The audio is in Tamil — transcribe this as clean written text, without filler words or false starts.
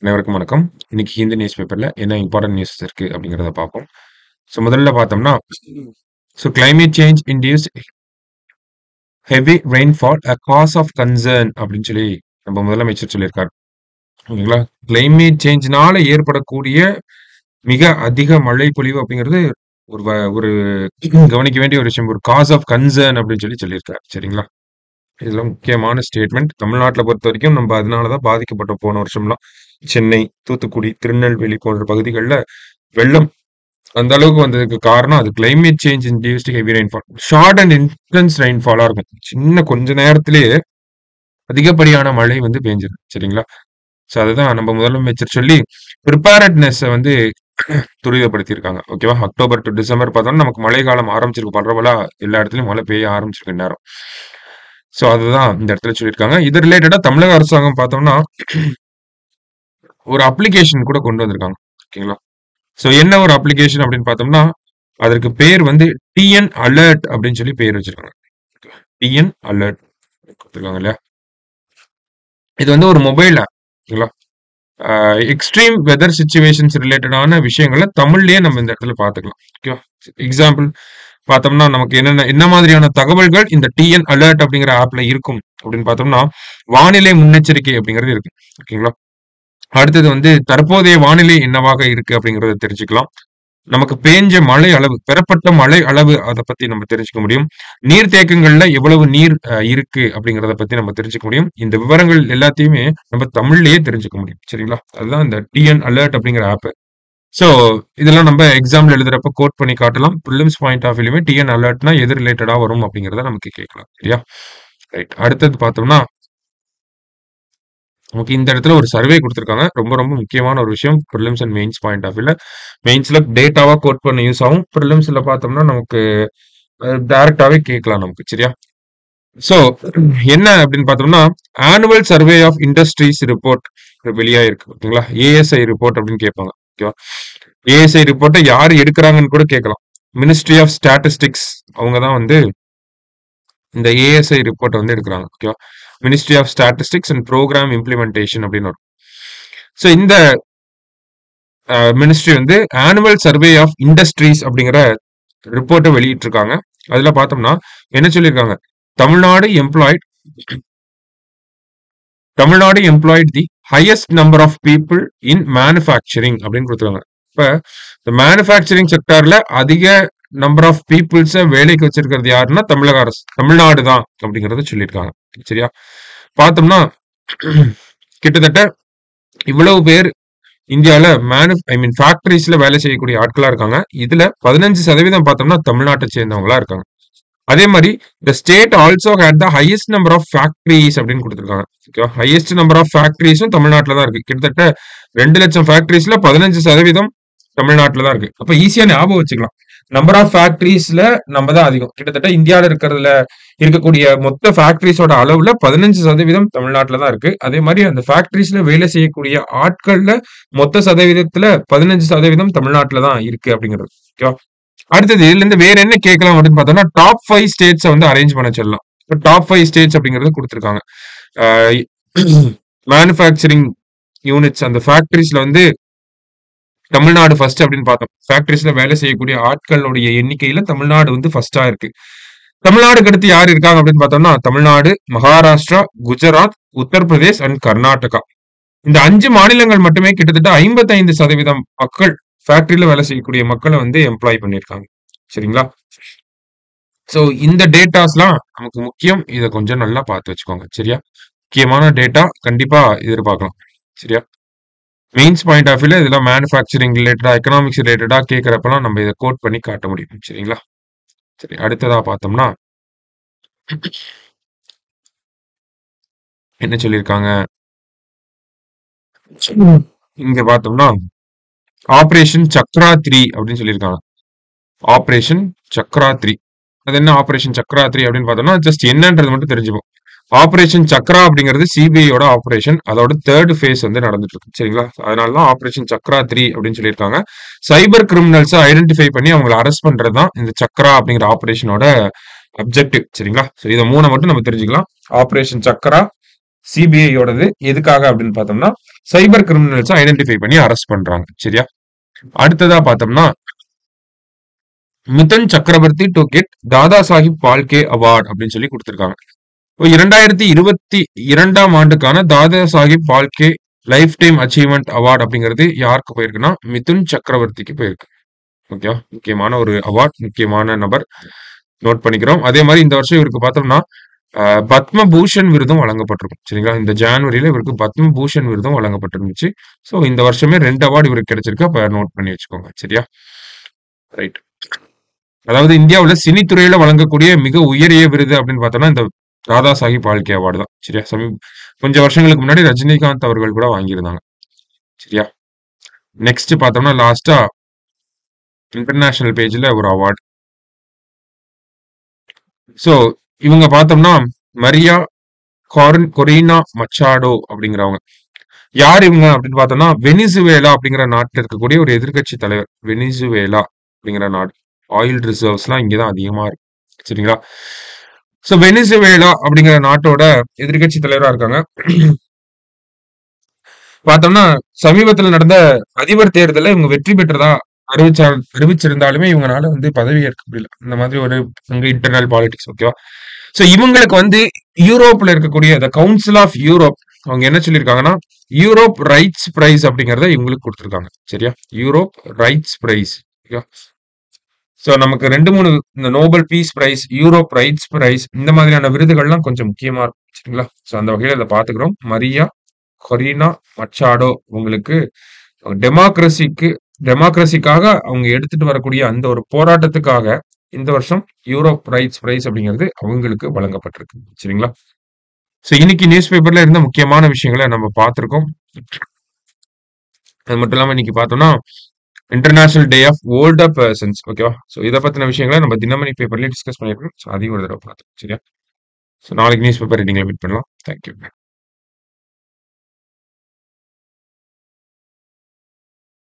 அனைவருக்கும் வணக்கம். இன்னைக்கு ஹிந்து நியூஸ் பேப்பர்ல என்ன இம்பார்ட்டன்ட் நியூஸ் இருக்கு அப்படிங்கிறத பார்ப்போம். ஸோ முதல்ல பார்த்தோம்னா, climate change induced heavy rainfall a cause of concern அப்படின்னு சொல்லி நம்ம முதலமைச்சர் சொல்லியிருக்காரு. ஓகேங்களா? கிளைமேட் சேஞ்ச்னால ஏற்படக்கூடிய மிக அதிக மழை பொழிவு அப்படிங்கிறது ஒரு கவனிக்க வேண்டிய ஒரு விஷயம். ஒரு காஸ் ஆஃப் கன்சர்ன் அப்படின்னு சொல்லியிருக்காரு. சரிங்களா? இதெல்லாம் முக்கியமான ஸ்டேட்மெண்ட். தமிழ்நாட்டுல பொறுத்தவரைக்கும் நம்ம அதனால தான் பாதிக்கப்பட்டோம் போன வருஷம்லாம். சென்னை, தூத்துக்குடி, திருநெல்வேலி போன்ற பகுதிகள்ல வெள்ளம் அந்த அளவுக்கு வந்ததுக்கு காரணம் அது climate change induced heavy rainfall. Short and intense ரெயின்ஃபாலா இருக்கும். சின்ன கொஞ்ச நேரத்திலேயே அதிகப்படியான மழை வந்து பெஞ்சிரும். சரிங்களா? ஸோ அதுதான் நம்ம முதலமைச்சர் சொல்லி ப்ரிப்பேர்ட்னஸை வந்து துரிதப்படுத்தியிருக்காங்க. ஓகேவா? அக்டோபர் டு டிசம்பர் பார்த்தோம்னா நமக்கு மழை காலம் ஆரம்பிச்சிருக்கு. பரவலா எல்லா இடத்துலயும் மழை பெய்ய ஆரம்பிச்சிருக்கு இந்நேரம். ஸோ அதுதான் இந்த இடத்துல சொல்லியிருக்காங்க. இது ரிலேட்டடா தமிழக அரசாங்கம் பார்த்தோம்னா ஒரு அப்ளிகேஷன் கூட கொண்டு வந்திருக்காங்க. ஓகேங்களா? ஸோ என்ன ஒரு அப்ளிகேஷன் அப்படின்னு பார்த்தோம்னா, அதற்கு பேர் வந்து டிஎன் அலர்ட் அப்படின்னு சொல்லி பேர் வச்சிருக்காங்க. டிஎன் அலர்ட் கொடுத்துருக்காங்க இல்லையா? இது வந்து ஒரு மொபைல் ஆப். ஓகேங்களா? எக்ஸ்ட்ரீம் வெதர் சிச்சுவேஷன்ஸ் ரிலேட்டடான விஷயங்களை தமிழ்லயே நம்ம இந்த இடத்துல பார்த்துக்கலாம். ஓகேவா? எக்ஸாம்பிள் பார்த்தோம்னா நமக்கு என்ன மாதிரியான தகவல்கள் இந்த டிஎன் அலர்ட் அப்படிங்கிற ஆப்ல இருக்கும் அப்படின்னு பார்த்தோம்னா, வானிலை முன்னெச்சரிக்கை அப்படிங்கிறது இருக்கு. ஓகேங்களா? அடுத்தது வந்து தற்போதைய வானிலை என்னவாக இருக்கு அப்படிங்கறத தெரிஞ்சுக்கலாம். நமக்கு பேஞ்ச மழை அளவு, பெறப்பட்ட மழை அளவு அதை பத்தி நம்ம தெரிஞ்சுக்க முடியும். நீர்த்தேக்கங்கள்ல எவ்வளவு நீர் இருக்கு அப்படிங்கறத பத்தி நம்ம தெரிஞ்சுக்க முடியும். இந்த விவரங்கள் எல்லாத்தையுமே நம்ம தமிழ்லயே தெரிஞ்சுக்க முடியும். சரிங்களா? அதுதான் இந்த டிஎன் அலர்ட் அப்படிங்கிற ஆப். சோ இதெல்லாம் நம்ம எக்ஸாம்ல எழுதுறப்ப கோட் பண்ணி காட்டலாம். ப்ரிலிம்ஸ் பாயிண்ட் ஆஃப் வியூலயுமே டிஎன் அலர்ட்னா எது ரிலேட்டடா வரும் அப்படிங்கறத நமக்கு கேட்கலாம். சரியா? ரைட். அடுத்தது பார்த்தோம்னா நமக்கு இந்த இடத்துல ஒரு சர்வே கொடுத்துருக்காங்க. ரொம்ப ரொம்ப முக்கியமான ஒரு விஷயம் prelims and mains point of வியூல. மெயின்ஸ்ல டேட்டாவா கோட் பண்ண யூஸ் ஆகும். ப்ரிலிம்ஸ்ல பார்த்தோம்னா நமக்கு டைரக்டாவே கேட்கலாம் நமக்கு. சரியா? சோ என்ன அப்படின்னு பார்த்தோம்னா annual survey of industries report வெளியாயிருக்கு. ஓகேங்களா? ஏஎஸ்ஐ ரிப்போர்ட் அப்படின்னு கேட்பாங்க. ஓகேவா? ஏஎஸ்ஐ ரிப்போர்ட்டை யார் எடுக்கிறாங்கன்னு கூட கேட்கலாம். மினிஸ்ட்ரி ஆஃப் ஸ்டாட்டிஸ்டிக்ஸ் அவங்க தான் வந்து இந்த ஏஎஸ்ஐ ரிப்போர்ட் வந்து எடுக்கிறாங்க. ஓகேவா? Ministry of statistics and programme implementation அப்படின்னு வரும். ஸோ இந்த மினிஸ்ட்ரி வந்து ஆனுவல் சர்வே ஆஃப் இண்டஸ்ட்ரீஸ் அப்படிங்கிற ரிப்போர்ட்டை வெளியிட்டிருக்காங்க. அதுல பார்த்தோம்னா என்ன சொல்லியிருக்காங்க? Tamil Nadu employed the highest number of people in manufacturing அப்படின்னு கொடுத்துருக்காங்க. இப்ப இந்த மேனுஃபேக்சரிங் செக்டார்ல அதிக நம்பர் ஆஃப் பீப்புள்ஸை வேலைக்கு வச்சிருக்கிறது யாருன்னா தமிழக அரசு, தமிழ்நாடு தான் அப்படிங்கறத சொல்லியிருக்காங்க. சரியா? பார்த்தோம்னா கிட்டத்தட்ட இவ்வளவு பேர் இந்தியால ஃபேக்டரிஸ்ல வேலை செய்யக்கூடிய ஆட்களா இருக்காங்க. இதுல 15% பார்த்தோம்னா தமிழ்நாட்டை சேர்ந்தவங்களா இருக்காங்க. அதே மாதிரி the state also had the highest number of factories அப்படின்னு கொடுத்திருக்காங்க. ஓகேவா? ஹையஸ்ட் நம்பர் ஆஃப் ஃபேக்டரிஸும் தமிழ்நாட்டில் தான் இருக்கு. கிட்டத்தட்ட 2 லட்சம் ஃபேக்டரிஸ்ல 15% தமிழ்நாட்டில் தான் இருக்கு. அப்ப ஈஸியா ஞாபகம் வச்சுக்கலாம். நம்பர் ஆஃப் ஃபேக்டரிஸ்ல நம்ம தான் அதிகம். கிட்டத்தட்ட இந்தியாவில் இருக்கக்கூடிய மொத்த ஃபேக்டரிஸோட அளவுல 15% தமிழ்நாட்டில் தான் இருக்கு. அதே மாதிரி அந்த ஃபேக்டரிஸ்ல வேலை செய்யக்கூடிய ஆட்கள்ல மொத்த சதவீதத்துல 15% தமிழ்நாட்டில் தான் இருக்கு அப்படிங்கிறது. ஓகேவா? அடுத்தது இதுல இருந்து வேற என்ன கேட்கலாம் அப்படின்னு பார்த்தோம்னா டாப் 5 ஸ்டேட்ஸ் வந்து அரேஞ்ச் பண்ண சொல்லலாம். டாப் 5 ஸ்டேட்ஸ் அப்படிங்கறது கொடுத்திருக்காங்க. மேனுஃபேக்சரிங் யூனிட்ஸ் அந்த ஃபேக்டரிஸ்ல வந்து தமிழ்நாடு ஃபர்ஸ்ட் அப்படின்னு பார்த்தோம். ஃபேக்டரிஸ்ல வேலை செய்யக்கூடிய ஆட்களுடைய எண்ணிக்கையில தமிழ்நாடு வந்து ஃபர்ஸ்டா இருக்கு. தமிழ்நாடுக்கு அடுத்து யார் இருக்காங்க அப்படின்னு பார்த்தோம்னா தமிழ்நாடு, மகாராஷ்டிரா, குஜராத், உத்தரப்பிரதேஷ் அண்ட் கர்நாடகா. இந்த 5 மாநிலங்கள் மட்டுமே கிட்டத்தட்ட 55% மக்கள் ஃபேக்டரியில வேலை செய்யக்கூடிய மக்களை வந்து எம்ப்ளாய் பண்ணியிருக்காங்க. சரிங்களா? சோ இந்த டேட்டாஸ்லாம் நமக்கு முக்கியம். இதை கொஞ்சம் நல்லா பார்த்து வச்சுக்கோங்க. சரியா? முக்கியமான டேட்டா கண்டிப்பா எதிர்பார்க்கலாம். சரியா? மெயின்ஸ் பாயிண்ட் ஆஃப் வியூல இதெல்லாம் மேனுஃபேக்சரிங் ரிலேட்டடா, எக்கனாமிக்ஸ் ரிலேட்டடா கேட்கறப்பெல்லாம் நம்ம இதை கோட் பண்ணி காட்ட முடியும். சரிங்களா? சரி, அடுத்ததா பார்த்தோம்னா என்ன சொல்லியிருக்காங்க? இங்க பார்த்தோம்னா ஆபரேஷன் சக்ரா 3 அப்படின்னு சொல்லியிருக்காங்க. ஆபரேஷன் சக்ரா 3. அது என்ன ஆபரேஷன் சக்ரா 3 அப்படின்னு பார்த்தோம்னா ஜஸ்ட் என்னன்றது மட்டும் தெரிஞ்சுப்போம். ஆபரேஷன் சக்ரா அப்படிங்கிறது சிபிஐயோட ஆபரேஷன். அதோட 3rd ஃபேஸ் வந்து நடந்துட்டு இருக்கு. சரிங்களா? அதனாலதான் ஆபரேஷன் சக்ரா 3 அப்படின்னு சொல்லியிருக்காங்க. சைபர் கிரிமினல்ஸை ஐடென்டிஃபை பண்ணி அவங்களை அரெஸ்ட் பண்றதுதான் இந்த சக்ரா அப்படிங்கிற ஆபரேஷனோட அப்ஜெக்டிவ். சரிங்களா? இதை 3 மட்டும் நம்ம தெரிஞ்சுக்கலாம். ஆபரேஷன் சக்ரா, சிபிஐயோடது. எதுக்காக அப்படின்னு பார்த்தோம்னா சைபர் கிரிமினல்ஸ் ஐடென்டிஃபை பண்ணி அரெஸ்ட் பண்றாங்க. சரியா? அடுத்ததா பார்த்தோம்னா Mithun Chakraborty to get Dada Saheb Phalke award அப்படின்னு சொல்லி கொடுத்திருக்காங்க. 2022ஆம் ஆண்டுக்கான Dada Saheb Phalke lifetime achievement award அப்படிங்கிறது யாருக்கு போயிருக்குன்னா மிதுன் சக்கரவர்த்திக்கு போயிருக்கு. ஓகேவா? முக்கியமான ஒரு அவார்ட், முக்கியமான நபர், நோட் பண்ணிக்கிறோம். அதே மாதிரி இந்த வருஷம் இவருக்கு பார்த்தோம்னா பத்ம பூஷன் விருதும் வழங்கப்பட்டிருக்கும். சரிங்களா? இந்த ஜனவரியில இவருக்கு பத்ம பூஷன் விருதும் வழங்கப்பட்டிருந்துச்சு. ஸோ இந்த வருஷமே 2 அவார்டு இவருக்கு கிடைச்சிருக்கு. அப்ப நோட் பண்ணி வச்சுக்கோங்க. சரியா? ரைட். அதாவது இந்தியாவுல சினித்துறையில வழங்கக்கூடிய மிக உயரிய விருது அப்படின்னு பார்த்தோம்னா இந்த தாதா சாஹிப் பால்கே அவார்டு தான். சரியா? கொஞ்சம் வருஷங்களுக்கு முன்னாடி ரஜினிகாந்த் அவர்கள் கூட வாங்கியிருந்தாங்க. சரியா? நெக்ஸ்ட் பார்த்தோம்னா லாஸ்டா இன்டர்நேஷனல் பேஜ்ல ஒரு அவார்டு. ஸோ இவங்க பார்த்தோம்னா மரியா கொரினா மச்சாடோ அப்படிங்கிறவங்க. யார் இவங்க அப்படின்னு பார்த்தோம்னா வெனிசுவேலா அப்படிங்கிற நாட்டில் இருக்கக்கூடிய ஒரு எதிர்க்கட்சி தலைவர். வெனிசுவேலா அப்படிங்கிற நாடு ஆயில் ரிசர்வ்ஸ்லாம் இங்கதான் அதிகமா இருக்கு. சரிங்களா? ஸோ வெனிசுவேலா அப்படிங்கிற நாட்டோட எதிர்க்கட்சி தலைவரா இருக்காங்க. பார்த்தோம்னா சமீபத்தில் நடந்த அதிபர் தேர்தலில் இவங்க வெற்றி பெற்றதா அறிவிச்சிருந்தாலுமே இவங்கனால வந்து பதவி ஏற்க முடியல. இந்த மாதிரி ஒரு இன்டர்னல் பாலிடிக்ஸ். ஓகேவா? ஸோ இவங்களுக்கு வந்து யூரோப்ல இருக்கக்கூடிய த கவுன்சில் ஆஃப் யூரோப் அவங்க என்ன சொல்லியிருக்காங்கன்னா யூரோப் ரைட்ஸ் பிரைஸ் அப்படிங்கறத இவங்களுக்கு கொடுத்துருக்காங்க. சரியா? Europe rights price. ஸோ நமக்கு 2-3 இந்த Nobel peace prize, Europe rights prize இந்த மாதிரியான விருதுகள்லாம் கொஞ்சம் முக்கியமா இருக்கும். சரிங்களா? ஸோ அந்த வகையில இதை பார்த்துக்கிறோம். மரியா கொரினா மச்சாடோ உங்களுக்கு டெமோக்ரஸிக்காக அவங்க எடுத்துட்டு வரக்கூடிய அந்த ஒரு போராட்டத்துக்காக இந்த வருஷம் யூரோப் ரைட்ஸ் பிரைஸ் அப்படிங்கிறது அவங்களுக்கு வழங்கப்பட்டிருக்கு. சரிங்களா? ஸோ இன்னைக்கு நியூஸ் பேப்பர்ல இருந்த முக்கியமான விஷயங்களை நம்ம பார்த்திருக்கோம். அது மட்டும் இல்லாம இன்னைக்கு பார்த்தோம்னா international day of older persons. ஓகேவா? ஸோ இதை பத்தின விஷயங்களை நம்ம தினமணி பேப்பர்லயே டிஸ்கஸ் பண்ணியிருக்கோம். ஸோ அதையும் ஒரு தடவை பார்த்தோம். சரியா? ஸோ நாளைக்கு நியூஸ் பேப்பர் ரீடிங்ல மீட் பண்ணலாம். தேங்க்யூ.